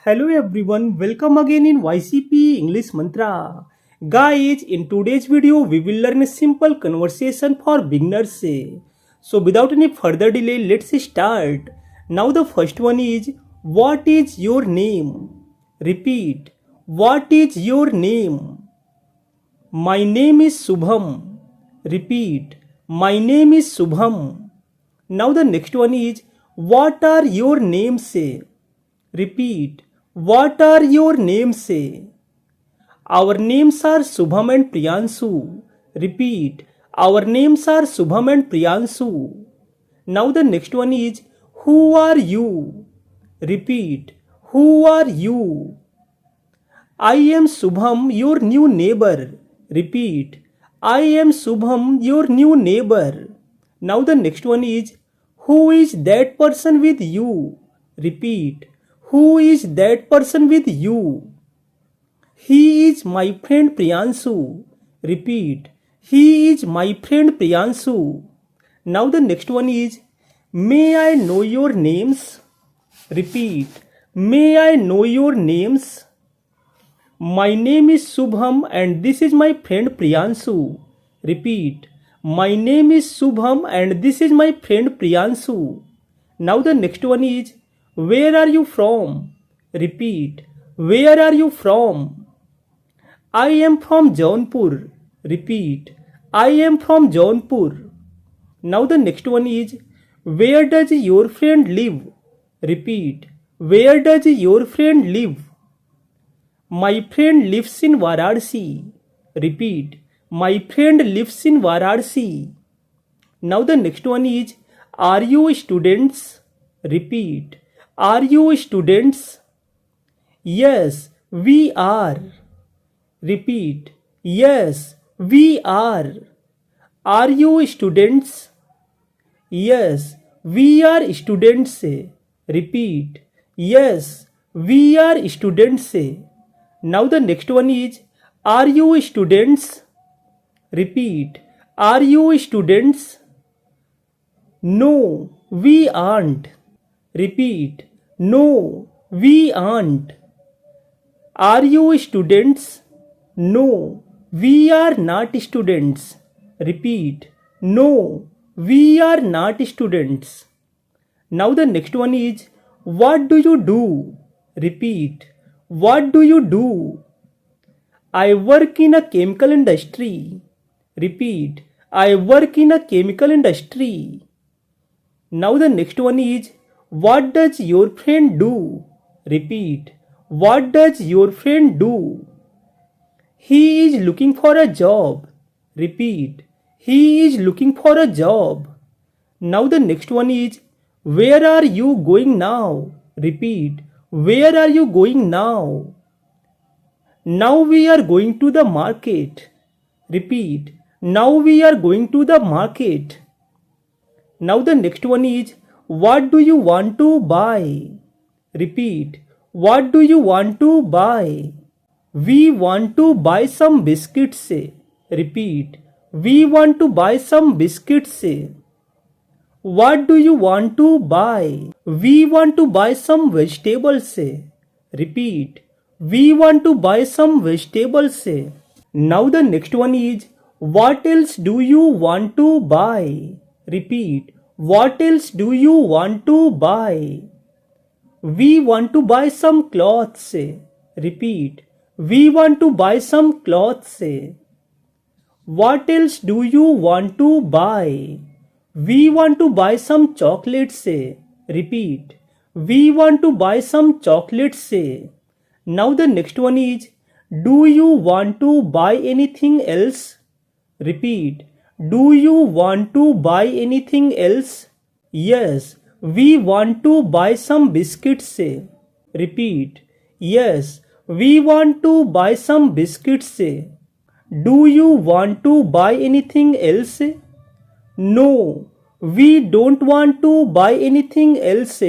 Hello everyone, welcome again in YCP English Mantra. Guys, in today's video we will learn a simple conversation for beginners. So without any further delay, let's start. Now the first one is, what is your name? Repeat, what is your name? My name is Subham. Repeat, my name is Subham. Now the next one is, what are your names? Repeat, what are your names? Our names are Subham and Priyanshu. Repeat, our names are Subham and Priyanshu. Now the next one is, who are you? Repeat, who are you? I am Subham, your new neighbor. Repeat, I am Subham, your new neighbor. Now the next one is, who is that person with you? Repeat, who is that person with you? He is my friend Priyanshu. Repeat, he is my friend Priyanshu. Now the next one is, may I know your names? Repeat, may I know your names? My name is Subham and this is my friend Priyanshu. Repeat, my name is Subham and this is my friend Priyanshu. Now the next one is, where are you from? Repeat, where are you from? I am from Jaunpur. Repeat, I am from Jaunpur. Now the next one is, where does your friend live? Repeat, where does your friend live? My friend lives in Varanasi. Repeat, my friend lives in Varanasi. Now the next one is, are you students? Repeat, are you students? Yes, we are. Repeat, yes, we are. Are you students? Yes, we are students. Repeat, yes, we are students. Now the next one is, are you students? Repeat, are you students? No, we aren't. Repeat, no, we aren't. Are you students? No, we are not students. Repeat, no, we are not students. Now the next one is, what do you do? Repeat, what do you do? I work in a chemical industry. Repeat, I work in a chemical industry. Now the next one is, what does your friend do? Repeat, what does your friend do? He is looking for a job. Repeat, he is looking for a job. Now the next one is, where are you going now? Repeat, where are you going now? Now we are going to the market. Repeat, now we are going to the market. Now the next one is, what do you want to buy? Repeat, what do you want to buy? We want to buy some biscuits. Repeat, we want to buy some biscuits. What do you want to buy? We want to buy some vegetables. Repeat, we want to buy some vegetables. Now the next one is, what else do you want to buy? Repeat, what else do you want to buy? We want to buy some clothes. Repeat, we want to buy some clothes. What else do you want to buy? We want to buy some chocolates. Repeat, we want to buy some chocolates. Now the next one is, do you want to buy anything else? Repeat, do you want to buy anything else? Yes, we want to buy some biscuits. Repeat, yes, we want to buy some biscuits. Do you want to buy anything else? No, we don't want to buy anything else.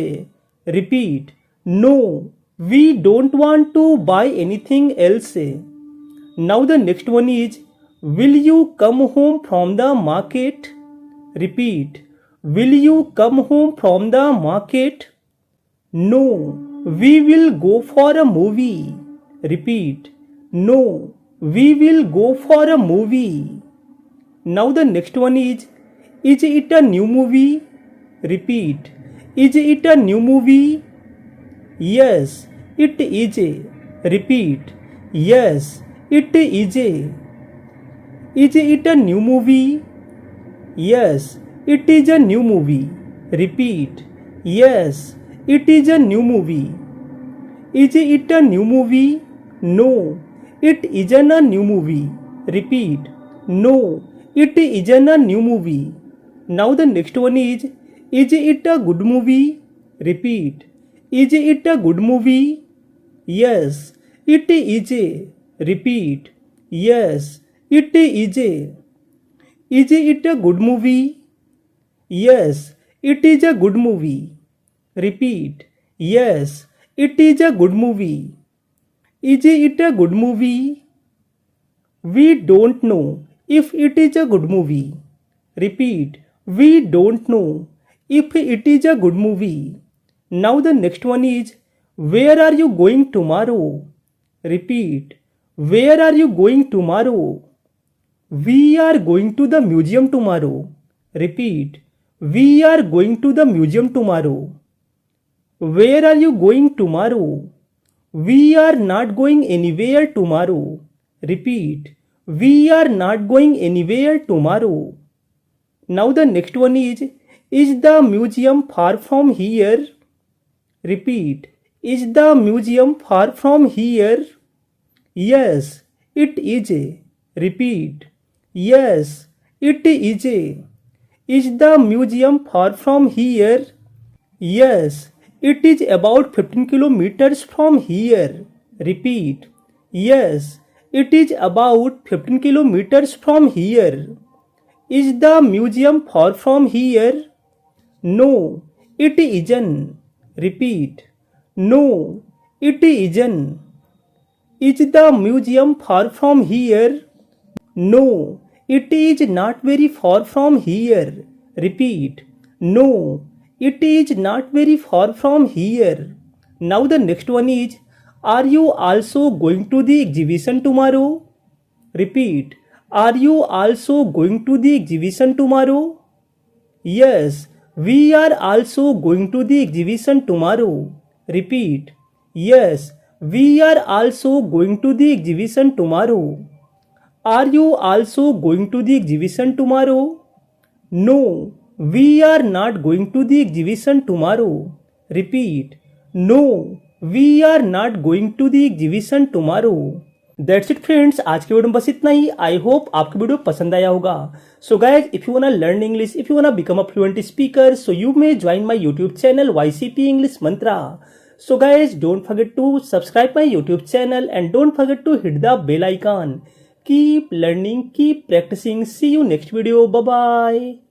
Repeat, no, we don't want to buy anything else. Now the next one is, will you come home from the market? Repeat, will you come home from the market? No, we will go for a movie. Repeat. No, we will go for a movie. Now the next one is it a new movie? Repeat. Is it a new movie? Yes, it is. Repeat. Yes, it is. Is it a new movie? Yes, it is a new movie. Repeat. Yes, it is a new movie. Is it a new movie? No, it isn't a new movie. Repeat. No, it isn't a new movie. Now the next one is it a good movie? Repeat. Is it a good movie? Yes, it is. Repeat. Yes, it is. Is it a good movie? Yes, it is a good movie. Repeat. Yes, it is a good movie. Is it a good movie? We don't know if it is a good movie. Repeat. We don't know if it is a good movie. Now the next one is where are you going tomorrow? Repeat. Where are you going tomorrow? We are going to the museum tomorrow. Repeat. We are going to the museum tomorrow. Where are you going tomorrow? We are not going anywhere tomorrow. Repeat. We are not going anywhere tomorrow. Now the next one is the museum far from here? Repeat. Is the museum far from here? Yes, it is. Repeat. Yes, it is. Is the museum far from here? Yes, it is about 15 kilometers from here. Repeat. Yes, it is about 15 kilometers from here. Is the museum far from here? No, it isn't. Repeat. No, it isn't. Is the museum far from here? No, it is not very far from here. Repeat. No, it is not very far from here. Now the next one is are you also going to the exhibition tomorrow? Repeat. Are you also going to the exhibition tomorrow? Yes, we are also going to the exhibition tomorrow. Repeat. Yes, we are also going to the exhibition tomorrow. Are you also going to the exhibition tomorrow? No, we are not going to the exhibition tomorrow. Repeat. No, we are not going to the exhibition tomorrow. That's it friends, आज के video में बस इतना ही. I hope आपको video पसंद आया होगा. So guys, if you वांना learn English, if you वांना become a fluent speaker, so you may join my YouTube channel YCP English Mantra. So guys, don't forget to subscribe my YouTube channel and don't forget to hit the bell icon. Keep learning, keep practicing. See you next video. Bye bye.